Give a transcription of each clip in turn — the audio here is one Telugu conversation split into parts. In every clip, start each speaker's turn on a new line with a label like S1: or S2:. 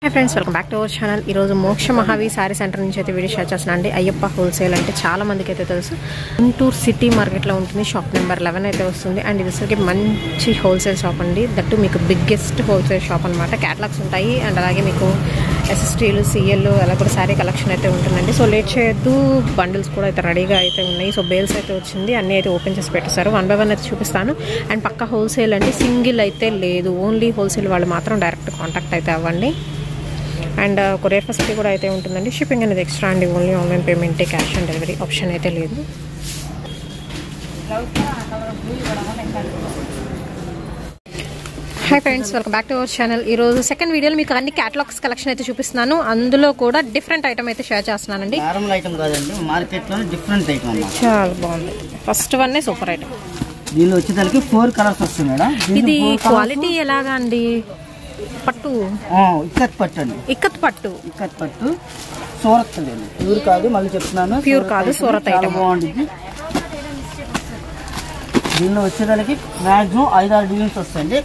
S1: Hi friends welcome back to our channel ఈరోజు మోక్ష మహావీర్ సారీ సెంటర్ నుంచి అయితే వీడియో షేర్ చేస్తున్నానండి. అయ్యప్ప హోల్సేల్ అంటే చాలా మందికి అయితే తెలుసు. గుంటూరు సిటీ మార్కెట్ లో ఉంటుంది. షాప్ నెంబర్ 11 అయితే వస్తుంది. అండ్ ఇది అసలుకి మంచి హోల్సేల్ షాప్ అండి. దట్టు మీకు బిగ్గెస్ట్ హోల్సేల్ షాప్ అన్నమాట. క్యాటలాగ్స్ ఉంటాయి అండ్ అలాగే మీకు ఎస్ఎస్టీలు సిఎల్ అలా కూడా సారీ కలెక్షన్ అయితే ఉంటుందండి. సో లేట్ చేయొద్దు. బండిల్స్ కూడా అయితే రెడీగా అయితే ఉన్నాయి. సో బేల్స్ అయితే వచ్చింది. అన్నీ అయితే ఓపెన్ చేసి పెట్టేశారు. 1 by 1 అయితే చూపిస్తాను. అండ్ పక్కా హోల్సేల్ అండి. సింగిల్ అయితే లేదు. ఓన్లీ హోల్సేల్ వాళ్ళు మాత్రం డైరెక్ట్ కాంటాక్ట్ అయితే అవ్వండి. అండ్ కొరియర్ ఫెసిలిటీ కూడా అయితే ఉంటుందండి. షిప్పింగ్ అనేది ఎక్స్ట్రా అండి. ఓన్లీ ఆన్లైన్ పేమెంటే, క్యాష్ ఆన్ డెలివరీ ఆప్షన్ అయితే లేదు. Hi friends welcome back to our channel. ఈరోజు సెకండ్ వీడియోలో మీకు అన్ని క్యాటలాగ్స్ కలెక్షన్ అయితే చూపిస్తున్నాను. అందులో కూడా డిఫరెంట్ ఐటమ్ అయితే షేర్ చేస్తున్నానండి. చాలా బాగుంది. First one super item.
S2: దీనిలో వచ్చేసరికి 4 కలర్స్ వస్తాయి మేడం.
S1: ఇది క్వాలిటీ ఎలాగా అండి? పట్టు
S2: ఇక్కత్ పట్టు అండి.
S1: ఇక్కత్ పట్టు
S2: సూరత్ ప్యూర్ కాదు, మళ్ళీ చెప్తున్నాను
S1: ప్యూర్ కాదు, సూరత్ ఐటమ్.
S2: బాగుంటుంది. దీనిలో వచ్చేదానికి మాక్సిమం 5-6 డిజైన్స్ వస్తాయండి.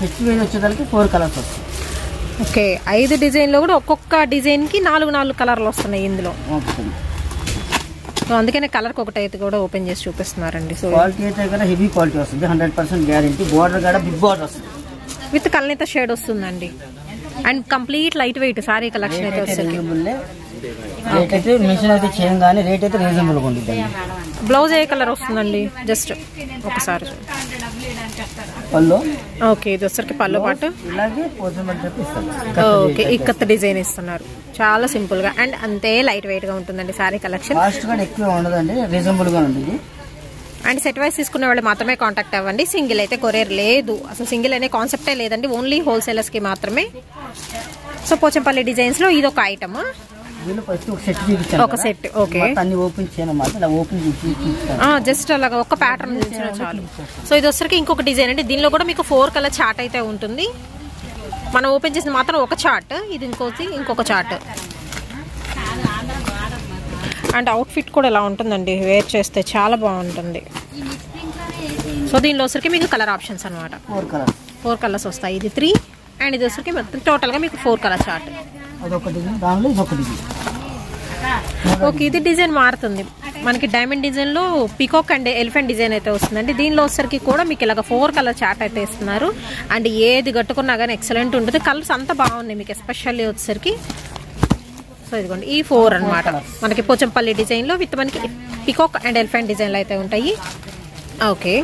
S2: ఫెస్టివల్ వచ్చేదానికి 4 కలర్స్ వస్తాయి.
S1: ఓకే, 5 డిజైన్ లో కూడా ఒక్కొక్క డిజైన్ కి 4 కలర్లు వస్తున్నాయి ఇందులో. సో అందుకనే కలర్ ఒకటి అయితే కూడా ఓపెన్ చేసి చూపిస్తున్నారండి. సో
S2: క్వాలిటీ అయితే కూడా హెవీ క్వాలిటీ వస్తుంది. 100% గ్యారెంటీ. బోర్డర్ కూడా బిగ్ బోర్డర్ వస్తుంది.
S1: విత్ కల్నేత షేడ్ వస్తుందండి. And complete light weight sorry collection అయితే వస్తుంది.
S2: రేట్ అయితే మెన్షన్ అయితే చేయం కానీ రేట్ అయితే రీజనబుల్ గా ఉంటుంది.
S1: బ్లౌజ్ ఏ కలర్ వస్తుందండి? జస్ట్ ఒకసారి
S2: పళ్ళు.
S1: ఓకే, ఇది వచ్చరికి పళ్ళు పాటు
S2: ఇలాగే
S1: ఓకే ఇక్కత్ డిజైన్ ఇస్తున్నారు. చాలా సింపుల్ గా అండ్ అంతే లైట్ వెయిట్ గా ఉంటుందండి సారీ కలెక్షన్.
S2: కాస్ట్ కూడా ఎక్కువ ఉండదండి, రీజనబుల్ గా ఉంటుంది.
S1: అండ్ సెట్ వైస్ తీసుకునే వాళ్ళు మాత్రమే కాంటాక్ట్ అవ్వండి. సింగిల్ అయితే కొరియర్ లేదు. అసలు సింగిల్ అనే కాన్సెప్టే లేదండి. ఓన్లీ హోల్సేలర్స్ కి మాత్రమే. సో పోచంపల్లి డిజైన్స్ లో ఇది ఒక ఐటమ్. ఒక సెట్. ఓకే, జస్ట్ అలాగా ఒక ప్యాటర్న్ చూసిన చాలు. సో ఇది వచ్చరికి ఇంకొక డిజైన్ అండి. దీనిలో కూడా మీకు 4 కలర్ చార్ట్ అయితే ఉంటుంది. మనం ఓపెన్ చేసిన మాత్రం ఒక చార్ట్, ఇది ఇంకొక చార్ట్. అండ్ అవుట్ఫిట్ కూడా ఇలా ఉంటుందండి. వేర్ చేస్తే చాలా బాగుంటుంది. సో దీనిలో వచ్చరికి మీకు కలర్ ఆప్షన్స్ అనమాట. 4 కలర్స్ వస్తాయి. ఇది 3 అండ్ ఇది వచ్చరికి మొత్తం టోటల్ గా మీకు 4 కలర్ చార్ట్. ఓకే, ఇది డిజైన్ మారుతుంది. మనకి డైమండ్ డిజైన్ లో పికాక్ అండ్ ఎలిఫెంట్ డిజైన్ అయితే వస్తుందండి. దీనిలో వచ్చరికి కూడా మీకు ఇలాగ 4 కలర్ చార్ట్ అయితే ఇస్తున్నారు. అండ్ ఏది కట్టుకున్నా కానీ ఎక్సలెంట్ ఉంటుంది. కలర్స్ అంతా బాగున్నాయి మీకు. ఎస్పెషల్లీ వచ్చరికి సో ఇదిగోండి ఈ 4 అనమాట. మనకి పోచంపల్లి డిజైన్ లో విత్ మనకి పికాక్ అండ్ ఎలిఫెంట్ డిజైన్లు అయితే ఉంటాయి. ఓకే,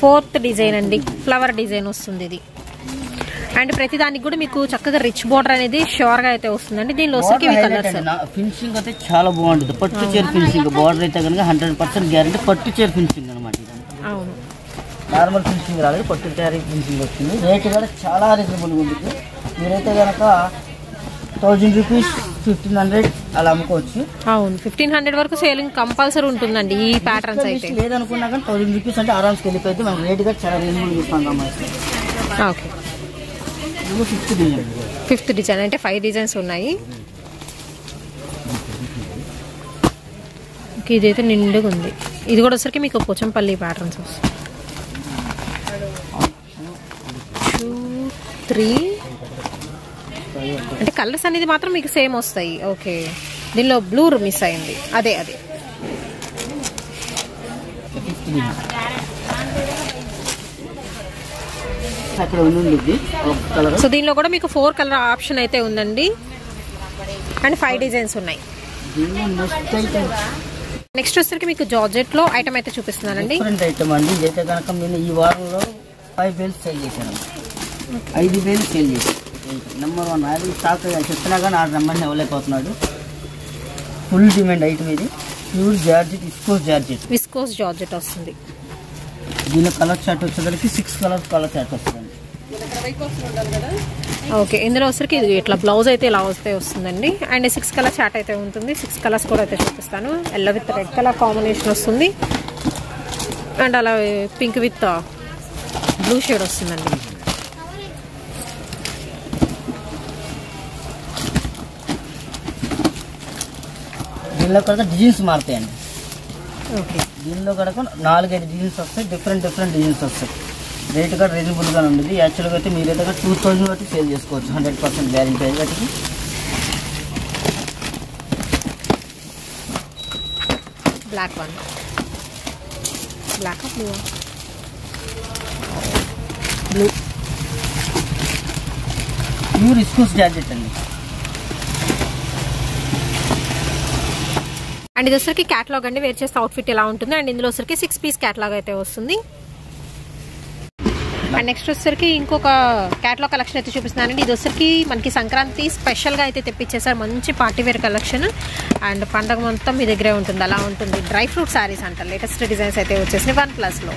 S1: 4th డిజైన్ అండి. ఫ్లవర్ డిజైన్ వస్తుంది ఇది. అండ్ ప్రతి దానికి కూడా మీకు చక్కగా రిచ్ బోర్డర్ అనేది షూర్ గా అయితే వస్తుందండి. దీనిలో కలర్స్
S2: ఫినిషింగ్ అయితే చాలా బాగుంటుంది. పట్టు చీర ఫినిషింగ్ బోర్డర్ అయితే కనుక 100% గ్యారెంటీ. పట్టు చీర ఫినిషింగ్ అనమాట.
S1: అవును,
S2: నార్మల్ ఫినిషింగ్ రాలేదు, పట్టు చీర ఫినిషింగ్ వస్తుంది. రేట్ కూడా చాలా రీజనబుల్ ఉంటుంది. మీరైతే కనుక 1000 రూపీస్ 1500 అలా అమ్ముకోవచ్చు.
S1: అవును, 1500 వరకు సేలింగ్ కంపల్సరీ ఉంటుందండి ఈ ప్యాటర్న్స్ అయితే.
S2: లేదనుకున్నా కానీ 1000 రూపీస్ అంటే ఆరామ్స్కి వెళ్ళిపోతే మనకి రేట్ కూడా చాలా రీజనబుల్ ఇస్తాం కాబట్టి.
S1: ఓకే, 5th డిజైన్ అంటే 5 డిజైన్స్ ఉన్నాయి. ఇదైతే నిండుగా ఉంది. ఇది కూడా వచ్చరికి మీకు పోచంపల్లి ప్యాటర్న్స్ వస్తాయి. 2, 3 అంటే కలర్స్ అనేది మాత్రం మీకు సేమ్ వస్తాయి. ఓకే, దీనిలో బ్లూ మిస్ అయింది. అదే సో దీనిలో కూడా మీకు 4 కలర్ ఆప్షన్ అయితే ఉందండి. అండ్ 5 డిజైన్స్ ఉన్నాయి. నెక్స్ట్ వచ్చరికి మీకు జార్జెట్ లో ఐటమ్ అయితే చూపిస్తున్నానండి.
S2: ఐటమ్ అండి. ఇదైతే కనుక నేను ఈ వారంలో 5 బేల్స్ సేల్ చేశాను. 5 బేల్స్ సేల్ చేశాను. నెంబర్ 1 అది స్టాక్ చెప్తున్నా కానీ ఆ నెంబర్ని ఇవ్వలేకపోతున్నాడు. ఫుల్ డిమాండ్ ఐటమ్ ఇది. ప్యూర్ జార్జెట్, విస్కోస్ జార్జెట్ వస్తుంది. దీనిలో కలర్ చార్ట్ వచ్చేసరికి 6 కలర్ చార్ట్ వస్తుంది. ఓకే,
S1: ఇందులో వచ్చరికి ఇట్లా బ్లౌజ్ అయితే ఇలా వస్తుందండి. అండ్ 6 కలర్ చార్ట్ అయితే ఉంటుంది. 6 కలర్స్ కూడా అయితే చూపిస్తాను. Yellow with red colour combination వస్తుంది. అండ్ అలా పింక్ విత్ బ్లూ షేడ్ వస్తుందండి.
S2: దీనిలో కూడా డిజైన్స్ మారుతాయండి. ఓకే, దీనిలో కూడా 4-5 డిజైన్స్ వస్తాయి. డిఫరెంట్ డిజైన్స్ వస్తాయి. రేట్ కూడా రీజనబుల్గానే ఉండేది. యాక్చువల్గా అయితే మీరైతే 2000 బట్టి సేల్ చేసుకోవచ్చు 100% గ్యారెంటీ వాటికి.
S1: Black one, black blue,
S2: blue pure viscose georgette అండి.
S1: అండ్ ఇది వచ్చరికి క్యాటలాగ్ అండి, వేర్ చేస్తే అవుట్ఫిట్ ఎలా ఉంటుంది. అండ్ ఇందులో వచ్చరికి 6 పీస్ క్యాటలాగ్ అయితే వస్తుంది. అండ్ నెక్స్ట్ వచ్చరికి ఇంకొక క్యాటలాగ్ కలెక్షన్ అయితే చూపిస్తున్నానండి. ఇది వచ్చరికి మనకి సంక్రాంతి స్పెషల్గా అయితే తెప్పించేసారు, మంచి పార్టీవేర్ కలెక్షన్. అండ్ పండగ మొత్తం మీ దగ్గరే ఉంటుంది, అలా ఉంటుంది. డ్రై ఫ్రూట్ శారీస్ అంటారు, లేటెస్ట్ డిజైన్స్ అయితే వచ్చేసినాయి 1+లో.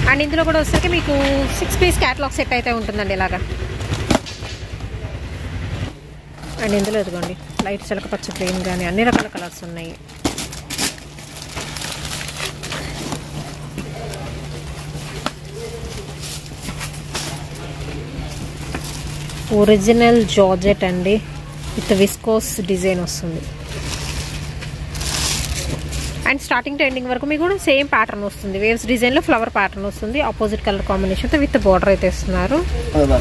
S1: అండ్ ఇందులో కూడా వచ్చరికి మీకు 6 పీస్ క్యాటలాగ్ సెట్ అయితే ఉంటుందండి ఇలాగా. అండ్ ఇందులో ఇదిగోండి లైట్ చిలక పచ్చ గ్రీన్ కానీ అన్ని రకాల కలర్స్ ఉన్నాయి. ఒరిజినల్ జార్జెట్ అండి, విత్ విస్కోస్ డిజైన్ వస్తుంది. అండ్ స్టార్టింగ్ టు ఎండింగ్ వరకు మీకు కూడా సేమ్ ప్యాటర్న్ వస్తుంది, వేవ్స్ డిజైన్లో ఫ్లవర్ ప్యాటర్న్ వస్తుంది. ఆపోజిట్ కలర్ కాంబినేషన్తో విత్ బార్డర్ అయితే ఇస్తున్నారు.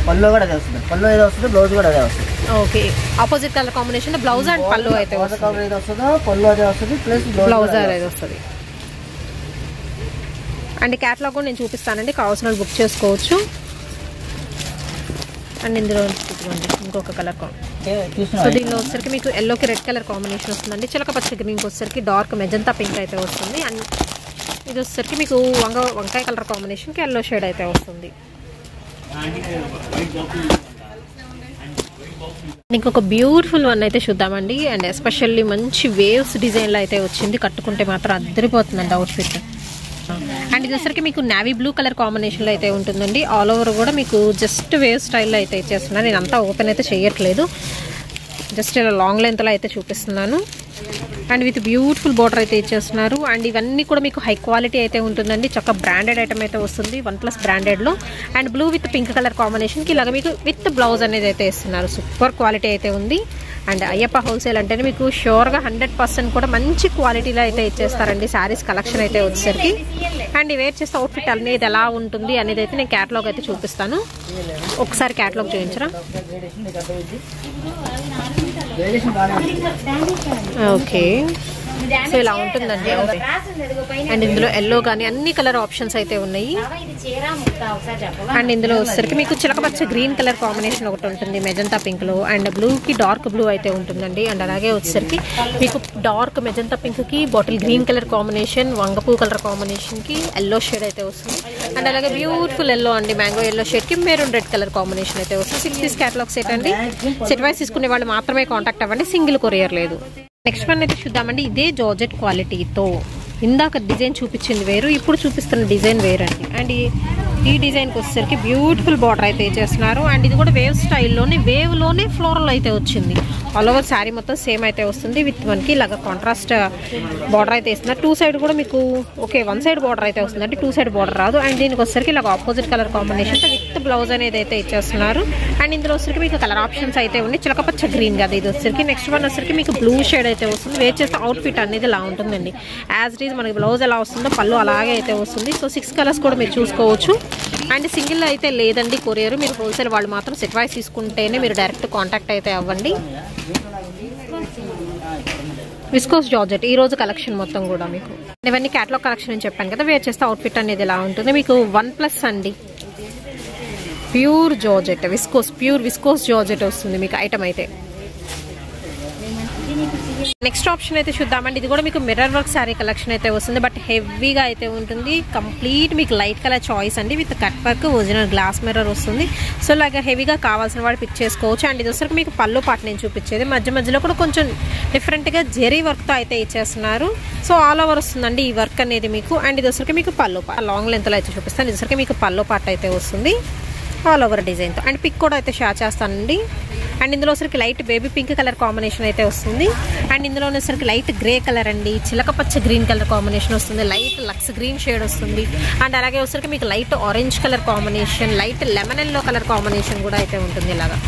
S2: పళ్ళు కూడా అదే వస్తుంది, పళ్ళు ఏదో వస్తుంది, బ్లౌజ్ కూడా అదే వస్తుంది.
S1: Okay, opposite colour combination blouse and పళ్ళు అయితే
S2: వస్తుంది, పళ్ళు అదే వస్తుంది, ప్లస్
S1: బ్లౌజ్ అనేది వస్తుంది. అండ్ క్యాటలాగ్ కూడా నేను చూపిస్తానండి, కావాల్సిన వాళ్ళు బుక్ చేసుకోవచ్చు. అండ్ ఇందులో ఇంకొక కలర్ సో దీనిలో వచ్చరికి మీకు ఎల్లోకి రెడ్ కలర్ కాంబినేషన్ వస్తుందండి. చిలక పచ్చ గ్రీన్కి వచ్చరికి డార్క్ మెజంతా పింక్ అయితే వస్తుంది. అండ్ ఇది వచ్చరికి మీకు వంకాయ కలర్ కాంబినేషన్కి ఎల్లో షేడ్ అయితే వస్తుంది. ఇంకొక బ్యూటిఫుల్ వన్ అయితే చూద్దామండి. అండ్ ఎస్పెషల్లీ మంచి వేవ్స్ డిజైన్లో అయితే వచ్చింది, కట్టుకుంటే మాత్రం అద్దరిపోతుందండి అవుట్ఫిట్. అండ్ ఇది వచ్చరికి మీకు నావీ బ్లూ కలర్ కాంబినేషన్లో అయితే ఉంటుందండి. ఆల్ ఓవర్ కూడా మీకు జస్ట్ వేవ్ స్టైల్లో అయితే ఇచ్చేస్తున్నాను. నేను అంతా ఓపెన్ అయితే చేయట్లేదు, జస్ట్ ఇలా లాంగ్ లెంత్లో అయితే చూపిస్తున్నాను. అండ్ విత్ బ్యూటిఫుల్ బోర్డర్ అయితే ఇచ్చేస్తున్నారు. అండ్ ఇవన్నీ కూడా మీకు హై క్వాలిటీ అయితే ఉంటుందండి, చక్కగా బ్రాండెడ్ ఐటమ్ అయితే వస్తుంది 1+ బ్రాండెడ్లో. And blue with pink colour కాంబినేషన్కి ఇలాగ మీకు విత్ బ్లౌజ్ అనేది అయితే ఇస్తున్నారు. సూపర్ క్వాలిటీ అయితే ఉంది. అండ్ అయ్యప్ప హోల్సేల్ అంటేనే మీకు షూర్గా 100% కూడా మంచి క్వాలిటీలో అయితే ఇచ్చేస్తారండి శారీస్ కలెక్షన్ అయితే వచ్చేసరికి. అండ్ వేర్ చేస్తే అవుట్ఫిట్ అనేది ఎలా ఉంటుంది అనేది అయితే నేను క్యాటలాగ్ అయితే చూపిస్తాను. ఒకసారి క్యాటలాగ్ చూపించరా? ఓకే, సో ఇలా ఉంటుందండి. అండ్ ఇందులో ఎల్లో కానీ అన్ని కలర్ ఆప్షన్స్ అయితే ఉన్నాయి. అండ్ ఇందులో వచ్చేసరికి మీకు చిలకపచ్చ గ్రీన్ కలర్ కాంబినేషన్ ఒకటి ఉంటుంది మెజంతా పింక్లో. అండ్ బ్లూకి డార్క్ బ్లూ అయితే ఉంటుందండి. అండ్ అలాగే వచ్చేసరికి మీకు డార్క్ మెజంతా పింక్కి బాటిల్ గ్రీన్ కలర్ కాంబినేషన్, వంగపూ కలర్ కాంబినేషన్కి ఎల్లో షేడ్ అయితే వస్తుంది. అండ్ అలాగే బ్యూటిఫుల్ ఎల్లో అండి, మ్యాంగో ఎల్లో షేడ్కి మెరూన్ రెడ్ కలర్ కాంబినేషన్ అయితే వస్తుంది. 6 పీస్ క్యాటలాగ్ సెట్ అండి. సెట్ వైస్ తీసుకునే వాళ్ళు మాత్రమే కాంటాక్ట్ అవ్వండి, సింగిల్ కొరియర్ లేదు. నెక్స్ట్ వన్ అయితే చూద్దామండి. ఇదే జార్జెట్ క్వాలిటీతో ఇందాక డిజైన్ చూపించింది వేరు, ఇప్పుడు చూపిస్తున్న డిజైన్ వేరండి. అండ్ ఈ డిజైన్కి వచ్చేసరికి బ్యూటిఫుల్ బార్డర్ అయితే చేస్తున్నారు. అండ్ ఇది కూడా వేవ్ స్టైల్లోనే, వేవ్లోనే ఫ్లోరల్ అయితే వచ్చింది. ఆల్ ఓవర్ శారీ మొత్తం సేమ్ అయితే వస్తుంది. విత్ మనకి ఇలాగ కాంట్రాస్ట్ బార్డర్ అయితే ఇస్తున్నారు. 2 సైడ్ కూడా మీకు ఓకే 1 సైడ్ బార్డర్ అయితే వస్తుంది, అంటే 2 సైడ్ బార్డర్ రాదు. అండ్ దీనికి వచ్చేసరికి ఇలాగ opposite colour combination with blouse అనేది అయితే ఇచ్చేస్తున్నారు. అండ్ ఇందులో వచ్చేసరికి మీకు కలర్ ఆప్షన్స్ అయితే ఉన్నాయి. చిలకపచ్చ గ్రీన్ కదా ఇది వచ్చేసరికి. నెక్స్ట్ వన్ వచ్చేసరికి మీకు బ్లూ షేడ్ అయితే వస్తుంది. వేర్ చేస్తే అవుట్ఫిట్ అనేది ఇలా ఉంటుందండి. యాజ్ ఇట్ ఈజ్ మనకి బ్లౌజ్ ఎలా వస్తుందో పళ్ళు అలాగే అయితే వస్తుంది. సో 6 కలర్స్ కూడా మీరు చూసుకోవచ్చు. అండ్ సింగిల్ అయితే లేదండి కొరియర్, మీరు హోల్సేల్ వాళ్ళు మాత్రం సెట్ వైస్ తీసుకుంటేనే మీరు డైరెక్ట్ కాంటాక్ట్ అయితే అవ్వండి. విస్కోస్ జార్జెట్ ఈ రోజు కలెక్షన్ మొత్తం కూడా మీకు ఇవన్నీ క్యాటలాగ్ కలెక్షన్ అని చెప్పాను కదా. వేర్ చేస్తే అవుట్ఫిట్ అనేది ఎలా ఉంటుంది మీకు 1+ అండి. Pure georgette viscose, pure viscose georgette వస్తుంది మీకు ఐటమ్ అయితే. నెక్స్ట్ ఆప్షన్ అయితే చూద్దామండి. ఇది కూడా మీకు మిర్రర్ వర్క్ శారీ కలెక్షన్ అయితే వస్తుంది, బట్ హెవీగా అయితే ఉంటుంది. కంప్లీట్ మీకు లైట్ కలర్ చాయిస్ అండి, with cut work, original glass mirror వస్తుంది. సో ఇలాగ హెవీగా కావాల్సిన వాడు పిక్ చేసుకోవచ్చు. అండ్ ఇది వచ్చరికి మీకు పళ్ళు పాట నేను చూపించేది, మధ్య మధ్యలో కూడా కొంచెం డిఫరెంట్గా జెరీ వర్క్తో అయితే ఇచ్చేస్తున్నారు. సో ఆల్ ఓవర్ వస్తుందండి ఈ వర్క్ అనేది మీకు. అండ్ ఇది వచ్చరికి మీకు పళ్ళు పాట లాంగ్ లెంత్లో అయితే చూపిస్తాను. ఇది వచ్చరికి మీకు పళ్ళు పాట అయితే వస్తుంది ఆల్ ఓవర్ డిజైన్తో. అండ్ పిక్ కూడా అయితే షేర్ చేస్తానండి. అండ్ ఇందులో వచ్చరికి light baby pink colour combination అయితే వస్తుంది. అండ్ ఇందులో వచ్చరికి లైట్ గ్రే కలర్ అండి, చిలకపచ్చ గ్రీన్ కలర్ కాంబినేషన్ వస్తుంది, లైట్ లక్స్ గ్రీన్ షేడ్ వస్తుంది. అండ్ అలాగే వచ్చరికి మీకు light orange colour combination, light lemon yellow colour combination కూడా అయితే ఉంటుంది ఇలాగా.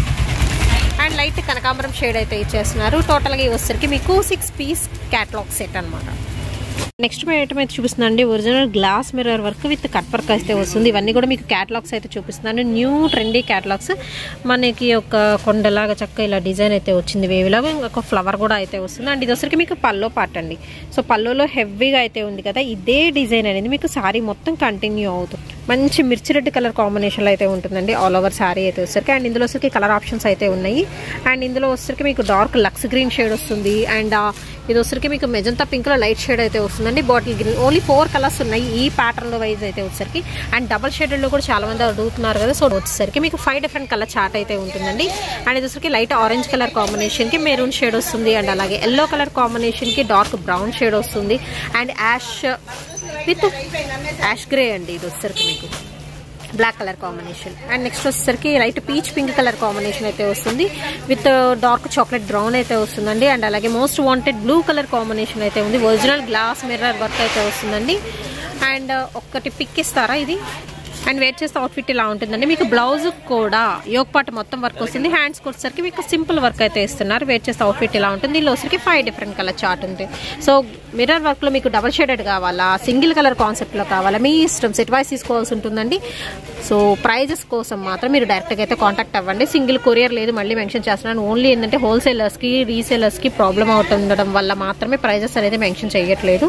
S1: అండ్ లైట్ కనకాంబరం షేడ్ అయితే ఇచ్చేస్తున్నారు. టోటల్గా వచ్చరికి మీకు 6 పీస్ క్యాటలాగ్ సెట్ అనమాట. నెక్స్ట్ ఐటమ్ అయితే చూపిస్తుందండి original glass mirror work with cut work అయితే వస్తుంది. ఇవన్నీ కూడా మీకు క్యాటలాగ్స్ అయితే చూపిస్తున్నాను. New trendy catalogues. మనకి ఒక కొండలాగా చక్క ఇలా డిజైన్ అయితే వచ్చింది వేవిలాగా. ఇంకొక ఫ్లవర్ కూడా అయితే వస్తుంది. అండ్ ఇది వచ్చరికి మీకు పల్లో పార్ట్ అండి. సో పల్లోలో హెవీగా అయితే ఉంది కదా, ఇదే డిజైన్ అనేది మీకు సారీ మొత్తం కంటిన్యూ అవుతుంది. మంచి మిర్చి రెడ్ కలర్ కాంబినేషన్లో అయితే ఉంటుందండి ఆల్ ఓవర్ సారీ అయితే వచ్చరికి. అండ్ ఇందులో వచ్చరికి కలర్ ఆప్షన్స్ అయితే ఉన్నాయి. అండ్ ఇందులో వచ్చరికి మీకు డార్క్ లక్స్ గ్రీన్ షేడ్ వస్తుంది. అండ్ ఇది వచ్చరికి మీకు మెజంతా పింక్లో లైట్ షేడ్ అయితే వస్తుందండి. Bottle green. ఓన్లీ 4 కలర్స్ ఉన్నాయి ఈ ప్యాటర్న్ వైజ్ అయితే వచ్చరికి. అండ్ డబల్ షేడెడ్లో కూడా చాలా మంది అడుగుతున్నారు కదా, సో వచ్చేసరికి మీకు 5 డిఫరెంట్ కలర్ చార్ట్ అయితే ఉంటుందండి. అండ్ ఇది వచ్చరికి లైట్ ఆరెంజ్ కలర్ కాంబినేషన్కి మెరూన్ షేడ్ వస్తుంది. అండ్ అలాగే ఎల్లో కలర్ కాంబినేషన్కి డార్క్ బ్రౌన్ షేడ్ వస్తుంది. And ash with ash grey అండి ఇది వచ్చరికి మీకు black colour combination. And next వచ్చేసరికి light peach pink colour combination అయితే వస్తుంది విత్ డార్క్ చాక్లెట్ బ్రౌన్ అయితే వస్తుందండి. అండ్ అలాగే most wanted blue colour combination అయితే ఉంది. ఒరిజినల్ గ్లాస్ మిర్రర్ వర్క్ అయితే వస్తుందండి. అండ్ ఒక్కటి పిక్ ఇస్తారా ఇది? అండ్ వేర్ చేస్తే అవుట్ఫిట్ ఇలా ఉంటుందండి. మీకు బ్లౌజ్ కూడా యోగ్ పార్ట్ మొత్తం వర్క్ వస్తుంది. హ్యాండ్స్కి వచ్చేసరికి మీకు సింపుల్ వర్క్ అయితే ఇస్తున్నారు. వేర్ చేస్తే అవుట్ఫిట్ ఇలా ఉంటుంది. దీనిలో వచ్చరికి 5 డిఫరెంట్ కలర్ చార్ట్ ఉంది. సో మిర్రర్ వర్క్లో మీకు డబల్ షేడెడ్ కావాలా, సింగిల్ కలర్ కాన్సెప్ట్లో కావాలా, మీ ఇష్టం. సెట్ వైస్ తీసుకోవాల్సి ఉంటుందండి. సో ప్రైజెస్ కోసం మాత్రం మీరు డైరెక్ట్గా అయితే కాంటాక్ట్ అవ్వండి. సింగిల్ కొరియర్ లేదు, మళ్ళీ మెన్షన్ చేస్తున్నాను. ఓన్లీ ఏంటంటే హోల్సేలర్స్కి రీసేలర్స్కి ప్రాబ్లం అవుతుండడం వల్ల మాత్రమే ప్రైజెస్ అనేది మెన్షన్ చేయట్లేదు.